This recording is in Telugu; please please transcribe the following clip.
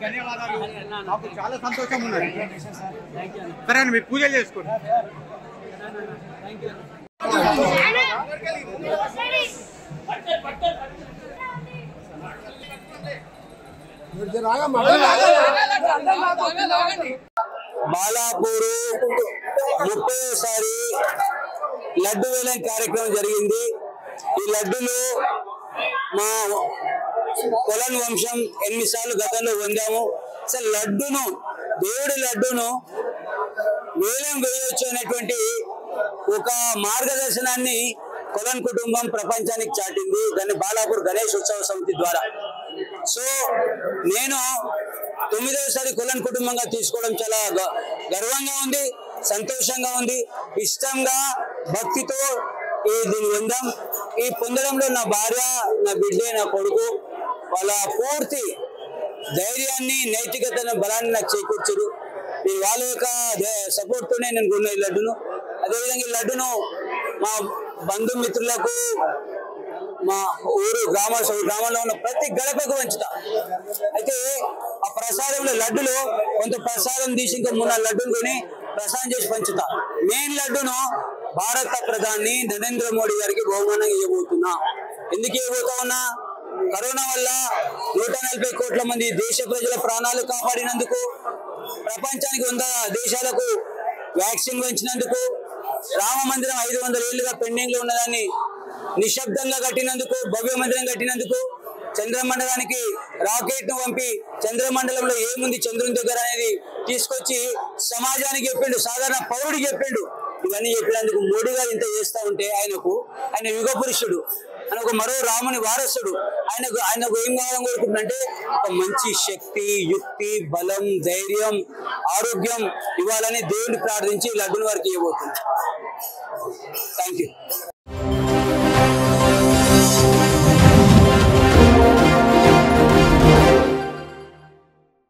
ధన్యవాదాలు. మాకు చాలా సంతోషం ఉన్నది. సరే అండి, మీరు పూజలు చేసుకోండి. బాలాపూర్ 30వ లడ్డు వేలం కార్యక్రమం జరిగింది. ఈ లడ్డులు మా కొలన్ వంశం 8 సార్లు గతంలో పొందాము. అసలు లడ్డును, దేవుడి లడ్డును వేలం వేయవచ్చు అనేటువంటి ఒక మార్గదర్శనాన్ని కొలన్ కుటుంబం ప్రపంచానికి చాటింది. దాన్ని బాలాపూర్ గణేష్ ఉత్సవ సమితి ద్వారా. సో నేను 9వసారి కొలన్ కుటుంబంగా తీసుకోవడం చాలా గర్వంగా ఉంది, సంతోషంగా ఉంది. ఇష్టంగా భక్తితో దీన్ని పొందాం. ఈ పొందడంలో నా భార్య, నా బిడ్డే, నా కొడుకు వాళ్ళ పూర్తి ధైర్యాన్ని, నైతికతను, బలాన్ని నాకు చేకూర్చారు. వాళ్ళ యొక్క సపోర్ట్ తోనే నేను కొన్న ఈ లడ్డును. అదేవిధంగా ఈ లడ్డును మా బంధుమిత్రులకు, మా ఊరు గ్రామంలో ఉన్న ప్రతి గడపకు పంచుతా. అయితే ఆ ప్రసాదంలో లడ్డులో కొంత ప్రసాదం తీసి ఇంకా 3 లడ్డులు కొని ప్రసాదం చేసి పంచుతా. మెయిన్ లడ్డును భారత ప్రధాని నరేంద్ర మోడీ గారికి బహుమానం ఇవ్వబోతున్నా. ఎందుకు ఇవ్వబోతా ఉన్నా? కరోనా వల్ల 140 కోట్ల మంది దేశ ప్రజల ప్రాణాలు కాపాడినందుకు, ప్రపంచానికి 100 దేశాలకు వ్యాక్సిన్ పంచినందుకు, రామ మందిరం 500 ఏళ్లుగా పెండింగ్ లో ఉన్నదాన్ని నిశ్శబ్దంగా కట్టినందుకు, భవ్య మందిరం కట్టినందుకు, చంద్రమండలానికి రాకెట్ ను పంపి చంద్రమండలంలో ఏముంది చంద్రుని దగ్గర అనేది తీసుకొచ్చి సమాజానికి చెప్పిండు, సాధారణ పౌరుడికి చెప్పిండు. ఇవన్నీ చెప్పినందుకు మోడీ గారు ఇంత చేస్తా ఉంటే ఆయన యుగ పురుషుడు, ఆయన ఒక మరో రాముని వారసుడు. ఆయనకు ఏం కావాలని కోరుకుంటుందంటే ఒక మంచి శక్తి, యుక్తి, బలం, ధైర్యం, ఆరోగ్యం ఇవ్వాలని దేవుడిని ప్రార్థించి లడ్డుని వారికి ఇవ్వబోతున్నాను. Thank you.